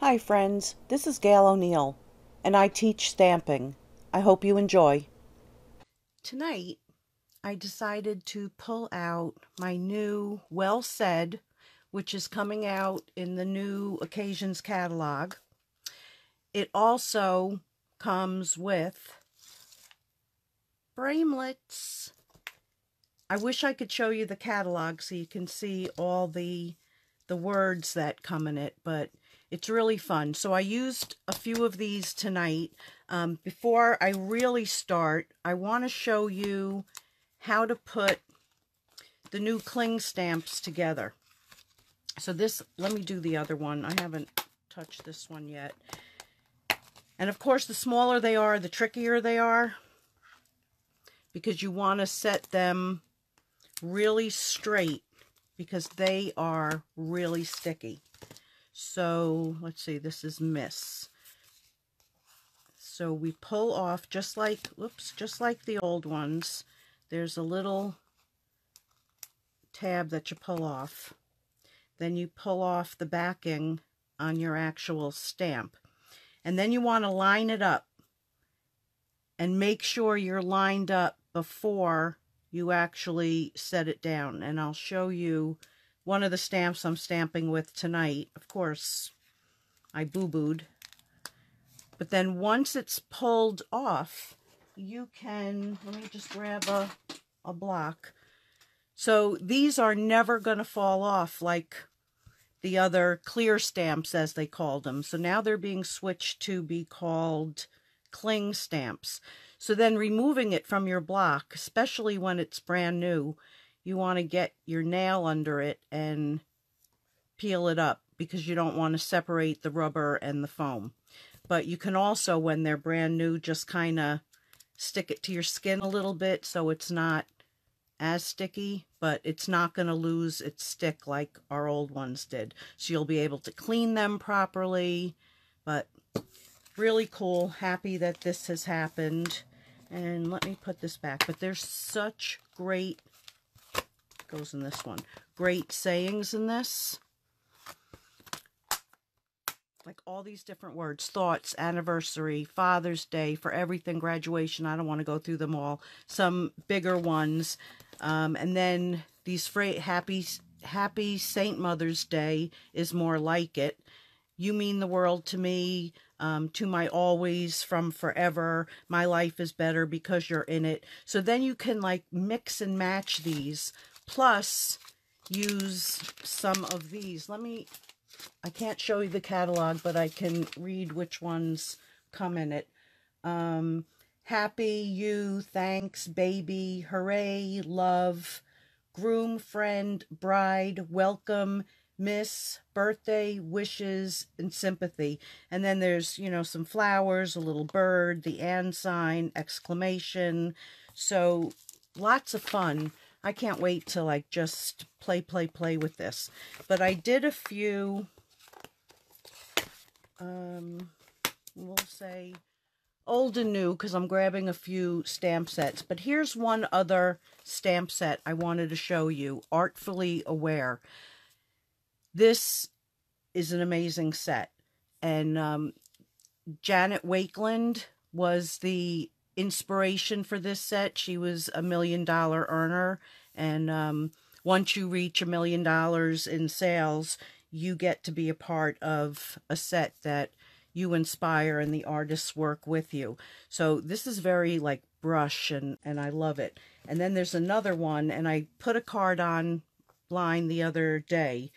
Hi friends, this is Gail O'Neill, and I teach stamping. I hope you enjoy. Tonight, I decided to pull out my new Well Said, which is coming out in the new Occasions catalog. It also comes with framelits. I wish I could show you the catalog so you can see all the words that come in it, but it's really fun. So I used a few of these tonight. Before I really start, I want to show you how to put the new cling stamps together. So this, let me do the other one. I haven't touched this one yet. And of course, the smaller they are, the trickier they are, because you want to set them really straight because they are really sticky. So let's see, this is Miss. So we pull off just like, just like the old ones. There's a little tab that you pull off. Then you pull off the backing on your actual stamp. And then you want to line it up and make sure you're lined up before you actually set it down. And I'll show you one of the stamps I'm stamping with tonight. Of course, I boo-booed. But then once it's pulled off, you can, let me just grab a block. So these are never going to fall off like the other clear stamps, as they called them. So now they're being switched to be called cling stamps. So then removing it from your block, especially when it's brand new, you want to get your nail under it and peel it up because you don't want to separate the rubber and the foam. But you can also, when they're brand new, just kind of stick it to your skin a little bit so it's not as sticky, but it's not going to lose its stick like our old ones did. So you'll be able to clean them properly. But really cool. Happy that this has happened. And let me put this back. But there's such great, goes in this one, great sayings in this. Like all these different words, thoughts, anniversary, Father's Day, for everything, graduation. I don't want to go through them all. Some bigger ones. And then these happy Saint Mother's Day is more like it. You mean the world to me, to my always, from forever. My life is better because you're in it. So then you can like mix and match these. Plus use some of these. I can't show you the catalog, but I can read which ones come in it. Happy, you, thanks, baby, hooray, love, groom, friend, bride, welcome, miss, birthday, wishes, and sympathy. And then there's, you know, some flowers, a little bird, the and sign, exclamation. So lots of fun. I can't wait to like just play with this. But I did a few, we'll say old and new, because I'm grabbing a few stamp sets. But here's one other stamp set I wanted to show you, Artfully Aware. This is an amazing set. And Janet Wakeland was the inspiration for this set. She was a $1 million earner. And once you reach $1 million in sales, you get to be a part of a set that you inspire and the artists work with you. So this is very like brush and I love it. And then there's another one, and I put a card online the other day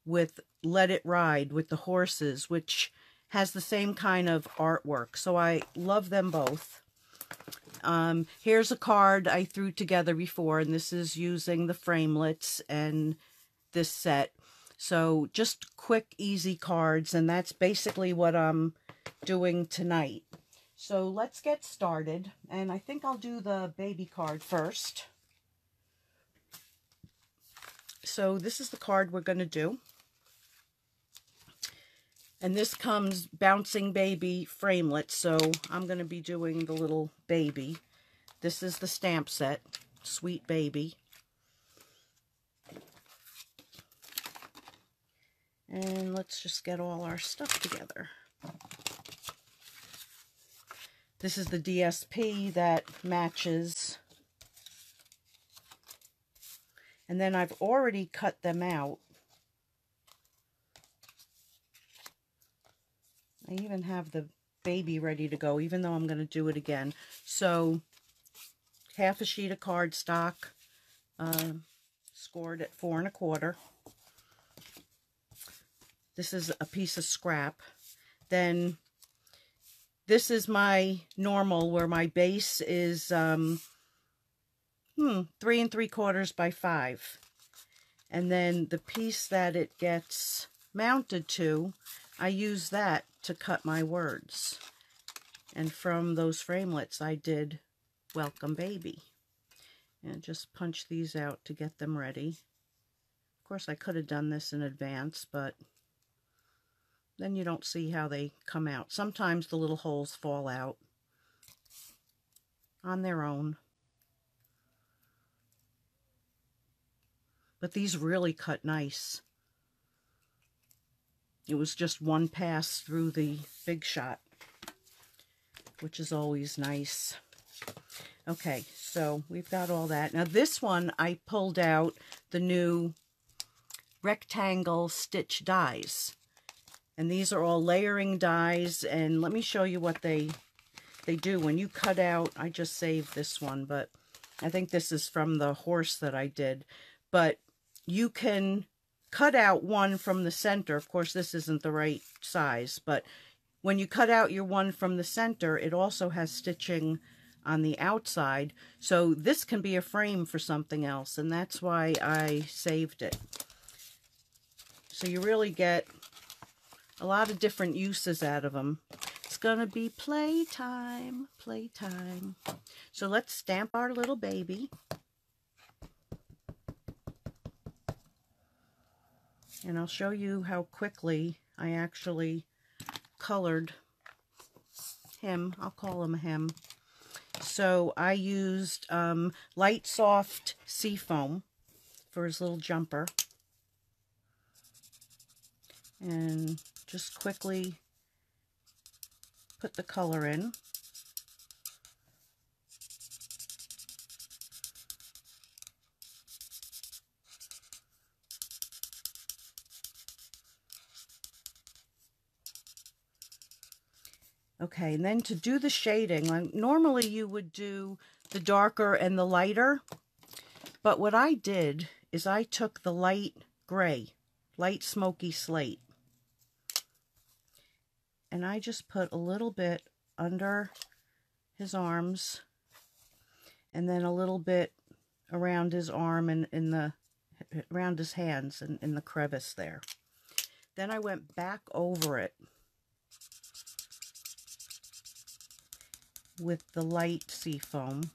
with Let It Ride with the horses, which has the same kind of artwork. So I love them both. Here's a card I threw together before, and this is using the framelits and this set. So just quick, easy cards, and that's basically what I'm doing tonight. So let's get started, and I think I'll do the baby card first. So this is the card we're going to do. And this comes Bouncing Baby framelit, so I'm going to be doing the little baby. This is the stamp set, Sweet Baby. And let's just get all our stuff together. This is the DSP that matches. And then I've already cut them out. I even have the baby ready to go, even though I'm going to do it again. So, half a sheet of cardstock, scored at 4 1/4. This is a piece of scrap. Then, this is my normal, where my base is 3 3/4 by 5. And then the piece that it gets mounted to, I use that to cut my words. And from those framelits, I did Welcome Baby. And just punch these out to get them ready. Of course, I could have done this in advance, but then you don't see how they come out. Sometimes the little holes fall out on their own. But these really cut nice. It was just one pass through the Big Shot, which is always nice. Okay, so we've got all that. Now this one, I pulled out the new rectangle stitch dies. And these are all layering dies, and let me show you what they do. When you cut out, I just saved this one, but I think this is from the horse that I did. But you can cut out one from the center. Of course, this isn't the right size, but when you cut out your one from the center, it also has stitching on the outside. So this can be a frame for something else, and that's why I saved it. So you really get a lot of different uses out of them. It's gonna be playtime, playtime. So let's stamp our little baby. And I'll show you how quickly I actually colored him. I'll call him him. So I used light soft seafoam for his little jumper. And just quickly put the color in. Okay, and then to do the shading, like normally you would do the darker and the lighter, but what I did is I took the light gray, light smoky slate, and I just put a little bit under his arms, and then a little bit around his arm and around his hands and in the crevice there. Then I went back over it with the light seafoam.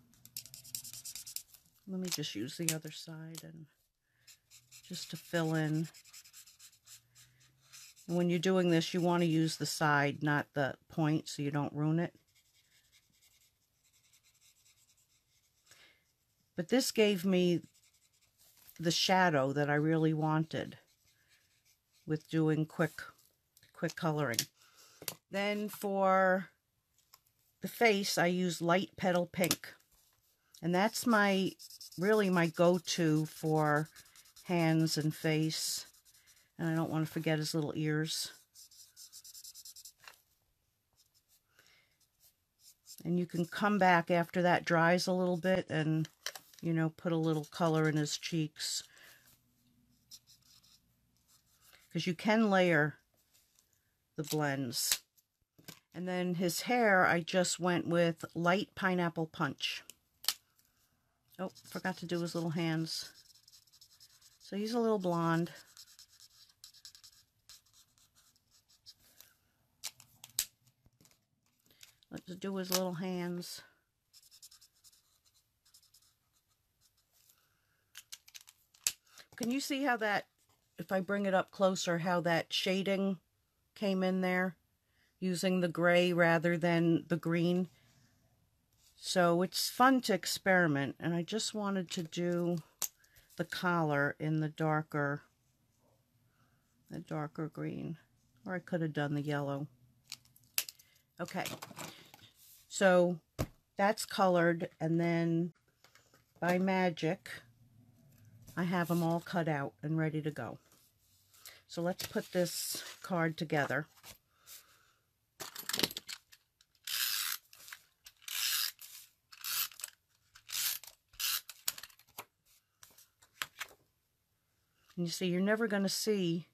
Let me just use the other side and just to fill in. And when you're doing this, you want to use the side, not the point, so you don't ruin it. But this gave me the shadow that I really wanted with doing quick coloring. Then for the face, I use light petal pink, and that's really my go-to for hands and face. And I don't want to forget his little ears. And you can come back after that dries a little bit and, you know, put a little color in his cheeks, because you can layer the blends. And then his hair, I just went with light pineapple punch. Oh, forgot to do his little hands. So he's a little blonde. Let's do his little hands. Can you see how that, if I bring it up closer, how that shading came in there? Using the gray rather than the green. So it's fun to experiment, and I just wanted to do the collar in the darker a darker green, or I could have done the yellow. Okay, so that's colored, and then by magic, I have them all cut out and ready to go. So let's put this card together. And you see, you're never going to see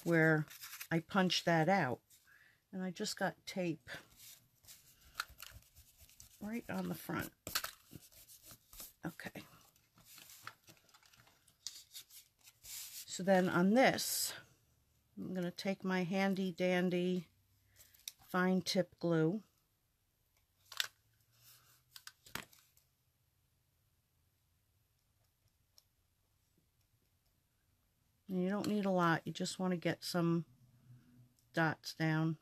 where I punched that out. And I just got tape right on the front. Okay. So then on this, I'm going to take my handy dandy fine tip glue. And you don't need a lot, you just want to get some dots down.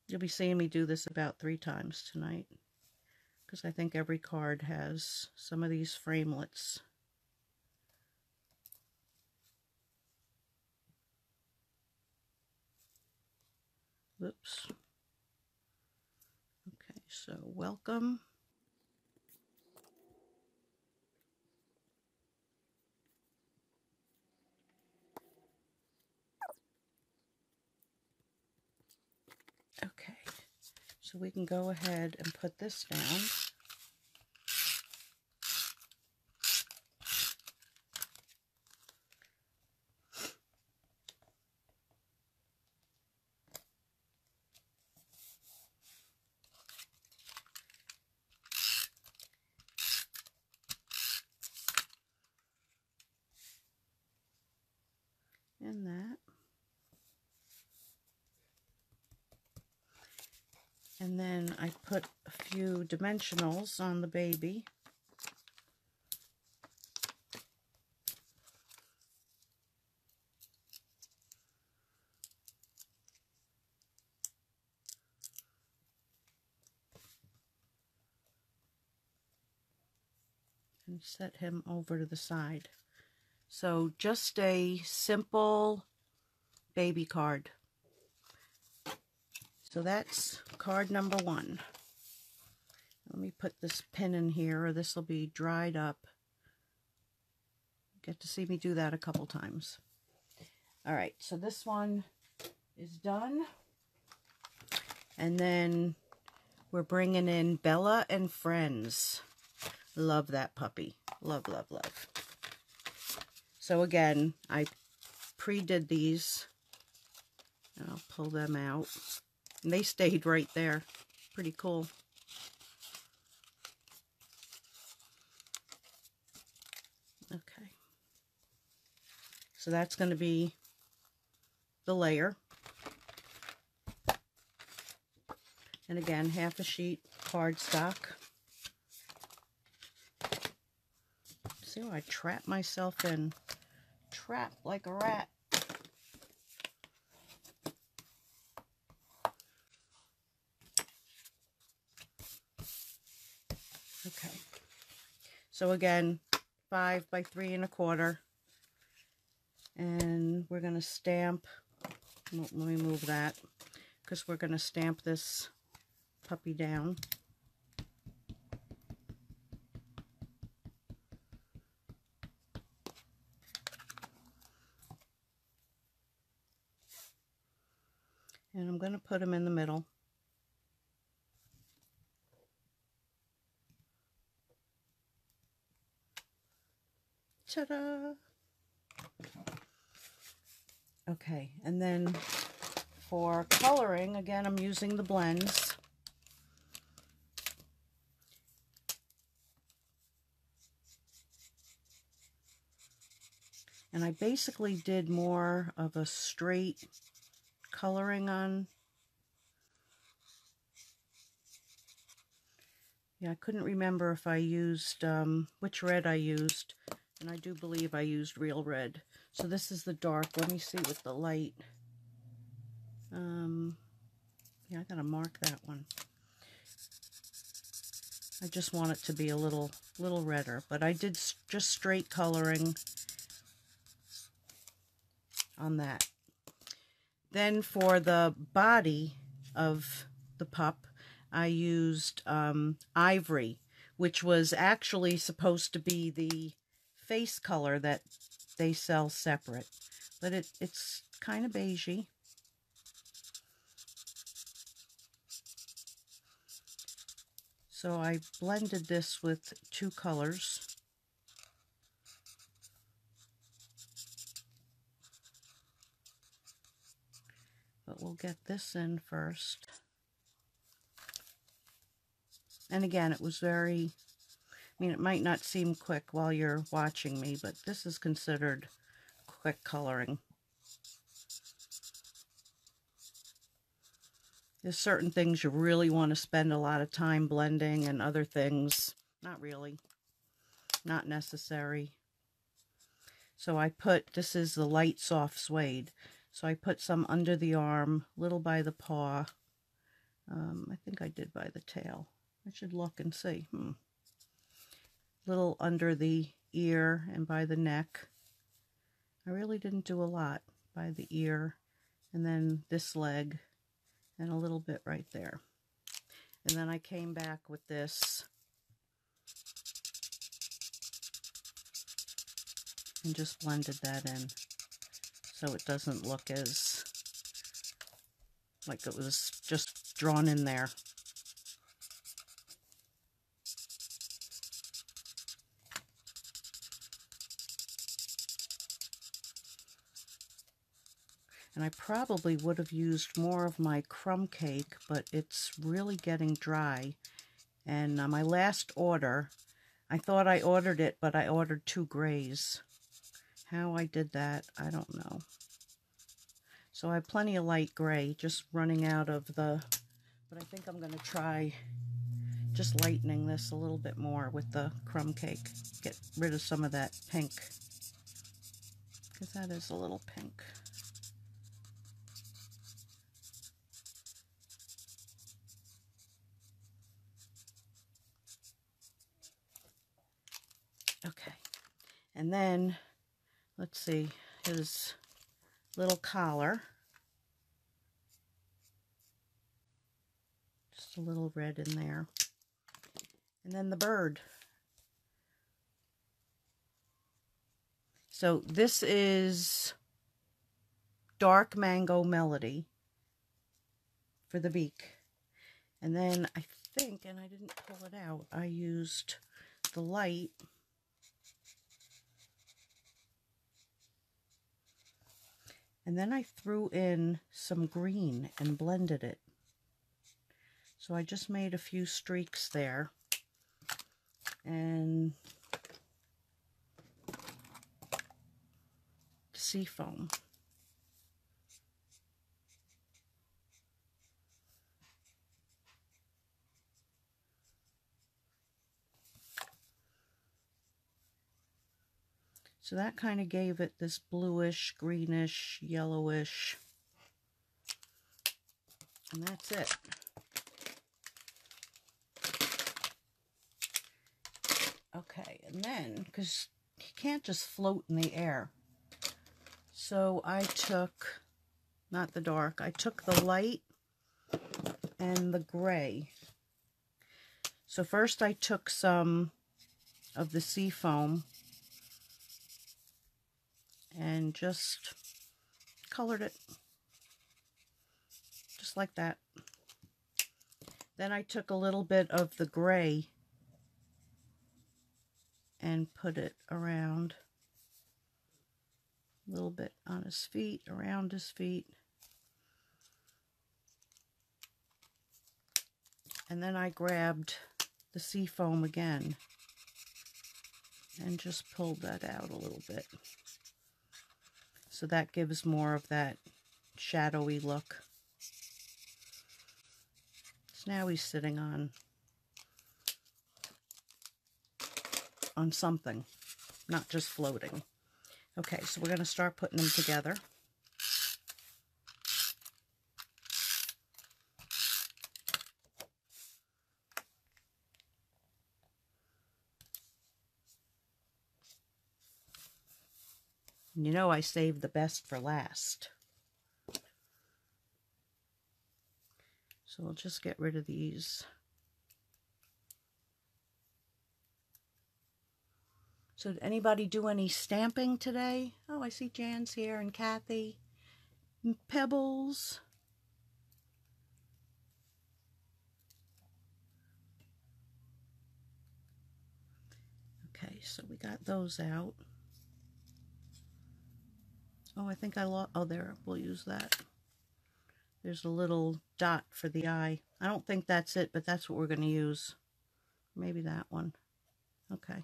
You'll be seeing me do this about 3 times tonight, because I think every card has some of these framelets. Oops. Okay, so welcome. Okay, so we can go ahead and put this down. And that. And then I put a few dimensionals on the baby. And set him over to the side. So just a simple baby card. So that's card number 1. Let me put this pin in here, or this will be dried up. Get to see me do that a couple times. All right, so this one is done. And then we're bringing in Bella and Friends. Love that puppy. Love, love, love. So again, I pre-did these. And I'll pull them out. And they stayed right there. Pretty cool. Okay. So that's going to be the layer. And again, half a sheet cardstock. See how I trap myself in? Trapped like a rat. Okay. So again, 5 by 3 1/4. And we're going to stamp. Let me move that, because we're going to stamp this puppy down. And I'm going to put him in the middle. Ta-da! Okay, and then for coloring, again, I'm using the blends. And I basically did more of a straight coloring on. Yeah, I couldn't remember if I used, which red I used. And I do believe I used real red. So this is the dark. Let me see with the light. Yeah, I gotta mark that one. I just want it to be a little redder, but I did just straight coloring on that. Then for the body of the pup, I used ivory, which was actually supposed to be the face color that they sell separate, but it's kind of beigey. So I blended this with 2 colors. But we'll get this in first. And again, it was very, I mean, it might not seem quick while you're watching me, but this is considered quick coloring. There's certain things you really want to spend a lot of time blending, and other things, not really, not necessary. So I put, this is the light soft suede, so I put some under the arm, little by the paw. I think I did by the tail. I should look and see. Little under the ear and by the neck. I really didn't do a lot by the ear, and then this leg, and a little bit right there. And then I came back with this and just blended that in so it doesn't look as like it was just drawn in there. And I probably would have used more of my crumb cake, but it's really getting dry. And my last order, I thought I ordered it, but I ordered 2 grays. How I did that, I don't know. So I have plenty of light gray, just running out of the, but I think I'm going to try just lightening this a little bit more with the crumb cake. Get rid of some of that pink, because that is a little pink. Okay, and then, let's see, his little collar. Just a little red in there. And then the bird. So this is Dark Mango Melody for the beak. And then I think, and I didn't pull it out, I used the light and then I threw in some green and blended it. So I just made a few streaks there. And seafoam. So that kind of gave it this bluish, greenish, yellowish. And that's it. Okay, and then, because he can't just float in the air. So I took, not the dark, I took the light and the gray. So first I took some of the seafoam and just colored it just like that. Then I took a little bit of the gray and put it around, a little bit on his feet, around his feet. And then I grabbed the seafoam again and just pulled that out a little bit. So that gives more of that shadowy look. So now he's sitting on something, not just floating. Okay, so we're going to start putting them together. You know I saved the best for last. So we'll just get rid of these. So did anybody do any stamping today? Oh, I see Jan's here and Kathy. And Pebbles. Okay, so we got those out. Oh, I think I lost. Oh, there. We'll use that. There's a little dot for the eye. I don't think that's it, but that's what we're going to use. Maybe that one. Okay.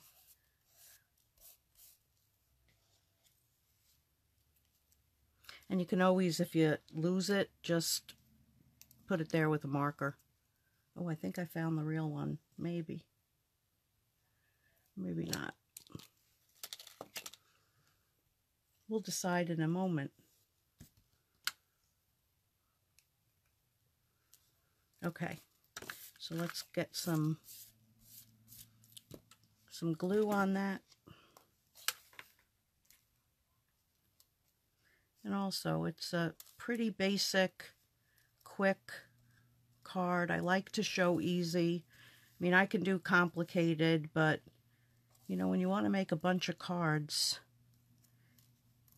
And you can always, if you lose it, just put it there with a marker. Oh, I think I found the real one. Maybe. Maybe not. We'll decide in a moment. Okay, so let's get some glue on that. And also, it's a pretty basic, quick card. I like to show easy. I mean, I can do complicated, but, you know, when you want to make a bunch of cards,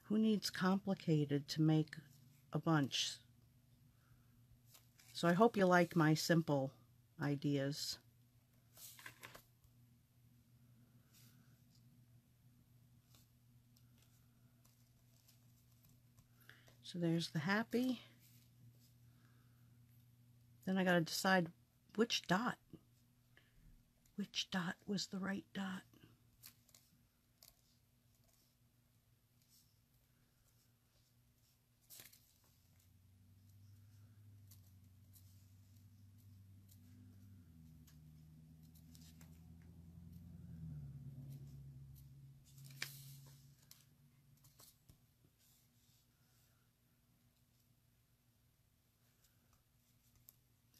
who needs complicated to make a bunch? So I hope you like my simple ideas. So there's the happy. Then I got to decide which dot was the right dot.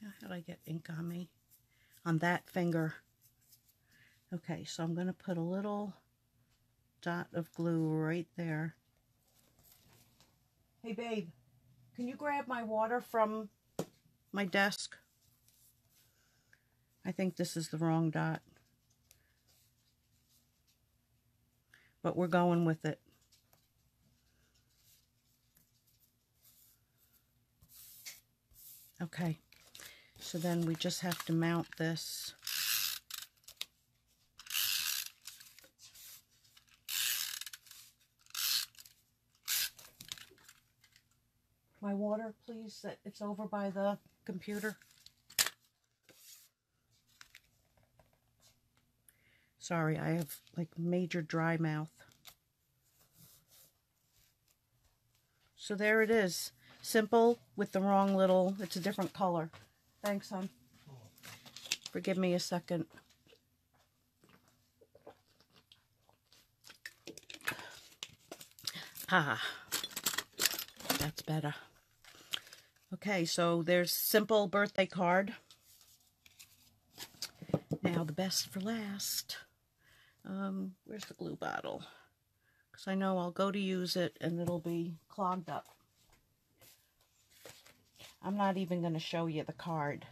How did I get ink on me? On that finger. Okay, so I'm going to put a little dot of glue right there. Hey, babe, can you grab my water from my desk? I think this is the wrong dot. But we're going with it. Okay, so then we just have to mount this. My water, please. It's over by the computer. Sorry, I have like major dry mouth. So there it is. Simple with the wrong little, it's a different color. Thanks, hon. Forgive me a second. Ah, that's better. Okay, so there's simple birthday card. Now the best for last. Where's the glue bottle? Because I know I'll go to use it and it'll be clogged up. I'm not even going to show you the card.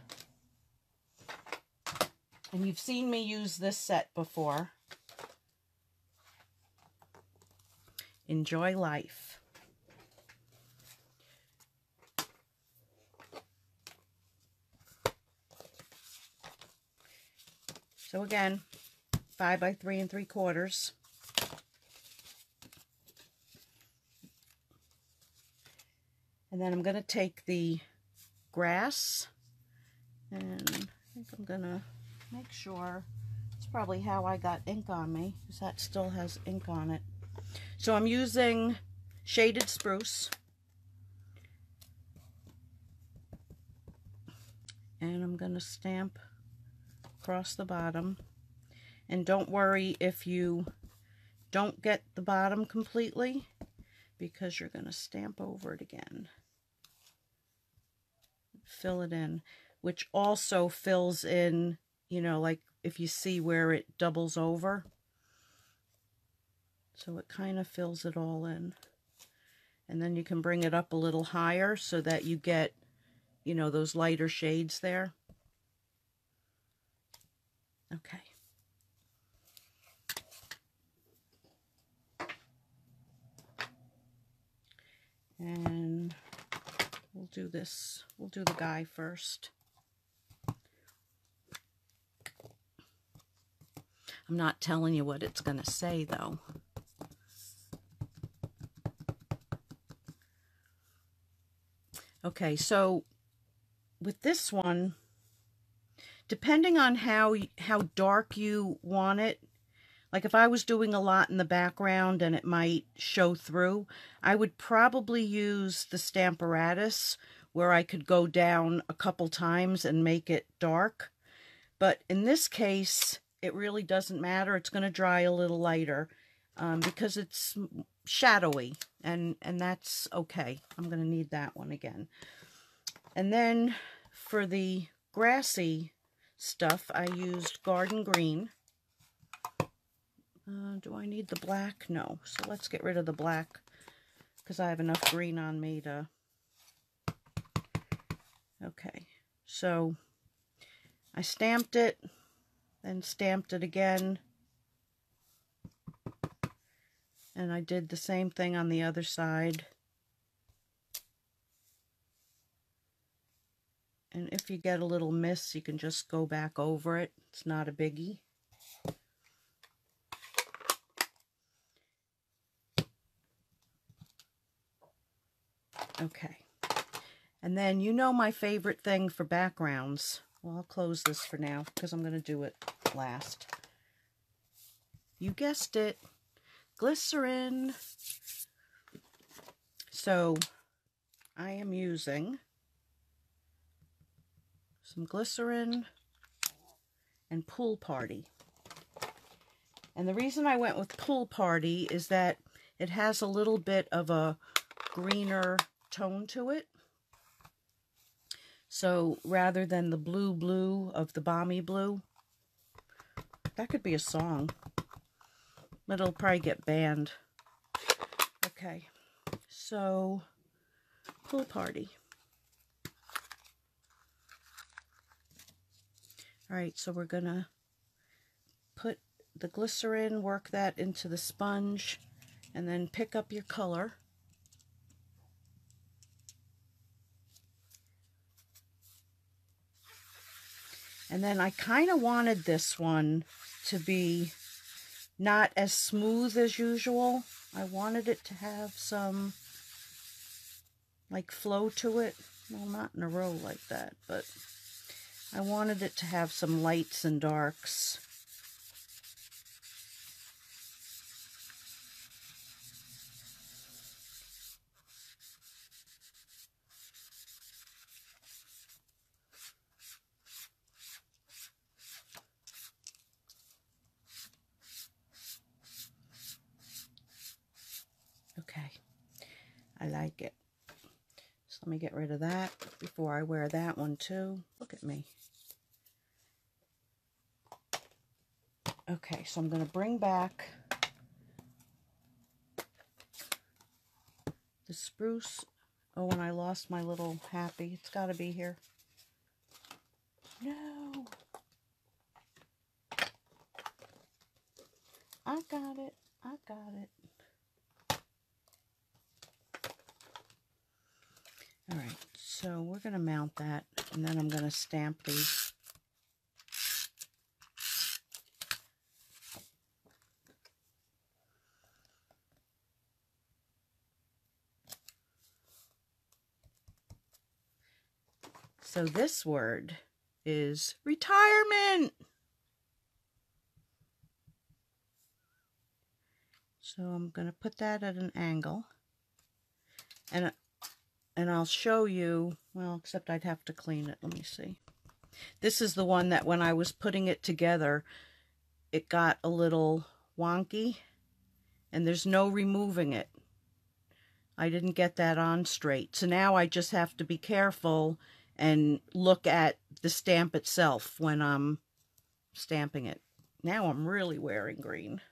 And you've seen me use this set before. Enjoy life. So again, 5 by 3 3/4. And then I'm going to take the grass, and I think I'm going to make sure, it's probably how I got ink on me, because that still has ink on it. So I'm using shaded spruce. And I'm going to stamp across the bottom. And don't worry if you don't get the bottom completely, because you're going to stamp over it again. Fill it in, which also fills in, you know, like if you see where it doubles over. So it kind of fills it all in. And then you can bring it up a little higher so that you get, you know, those lighter shades there. Okay. And we'll do this. We'll do the guy first. I'm not telling you what it's going to say, though. Okay, so with this one, depending on how dark you want it, like if I was doing a lot in the background and it might show through, I would probably use the Stamparatus where I could go down a couple times and make it dark. But in this case, it really doesn't matter. It's going to dry a little lighter because it's shadowy, and that's okay. I'm going to need that one again. And then for the grassy stuff, I used Garden Green. Do I need the black? No. So let's get rid of the black because I have enough green on me to... Okay. So I stamped it, then stamped it again. And I did the same thing on the other side. And if you get a little miss, you can just go back over it. It's not a biggie. Okay. And then you know my favorite thing for backgrounds. Well, I'll close this for now because I'm going to do it last. You guessed it. Glycerin. So I am using some glycerin and Pool Party. And the reason I went with Pool Party is that it has a little bit of a greener tone to it. So rather than the blue of the Balmy Blue, that could be a song. But it'll probably get banned. Okay, so Pool Party. All right, so we're gonna put the glycerin, work that into the sponge, and then pick up your color. And then I kind of wanted this one to be not as smooth as usual. I wanted it to have some like flow to it. Well, not in a row like that, but I wanted it to have some lights and darks. Okay, I like it. So let me get rid of that before I wear that one too. Look at me. Okay, so I'm going to bring back the spruce. Oh, and I lost my little happy. It's got to be here. No. I got it. I got it. All right, so we're going to mount that, and then I'm going to stamp these. So this word is retirement. So I'm going to put that at an angle. And I'll show you, well, except I'd have to clean it. Let me see. This is the one that when I was putting it together, it got a little wonky. And there's no removing it. I didn't get that on straight. So now I just have to be careful and look at the stamp itself when I'm stamping it. Now I'm really wearing green.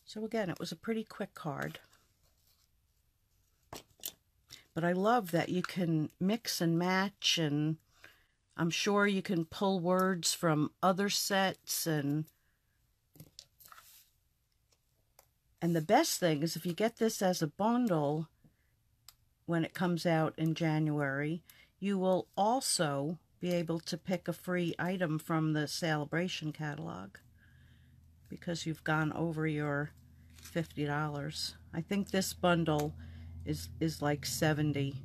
So again, it was a pretty quick card. But I love that you can mix and match, and I'm sure you can pull words from other sets, and the best thing is if you get this as a bundle when it comes out in January, you will also be able to pick a free item from the Celebration catalog because you've gone over your $50. I think this bundle is like $70,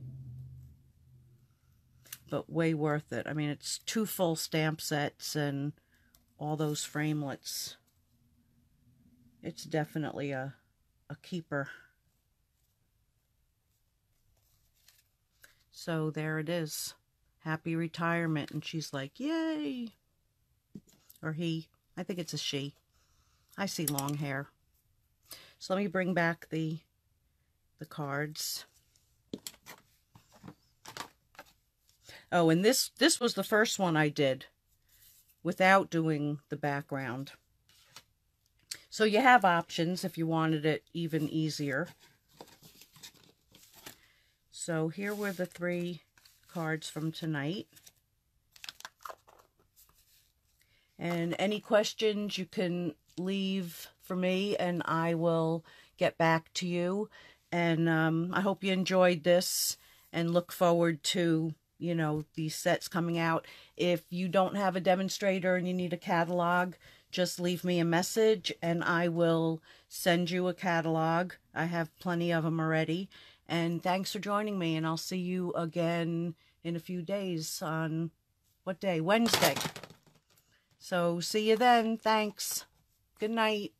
but way worth it. I mean, it's 2 full stamp sets and all those framelits. It's definitely a keeper. So there it is. Happy retirement. And she's like, yay. Or he. I think it's a she. I see long hair. So let me bring back the cards. Oh, and this was the first one I did without doing the background. So you have options if you wanted it even easier. So here were the 3 cards from tonight. And any questions you can leave for me and I will get back to you. And I hope you enjoyed this and look forward to, you know, these sets coming out. If you don't have a demonstrator and you need a catalog, just leave me a message and I will send you a catalog. I have plenty of them already. And thanks for joining me, and I'll see you again in a few days on, what day? Wednesday. So see you then. Thanks. Good night.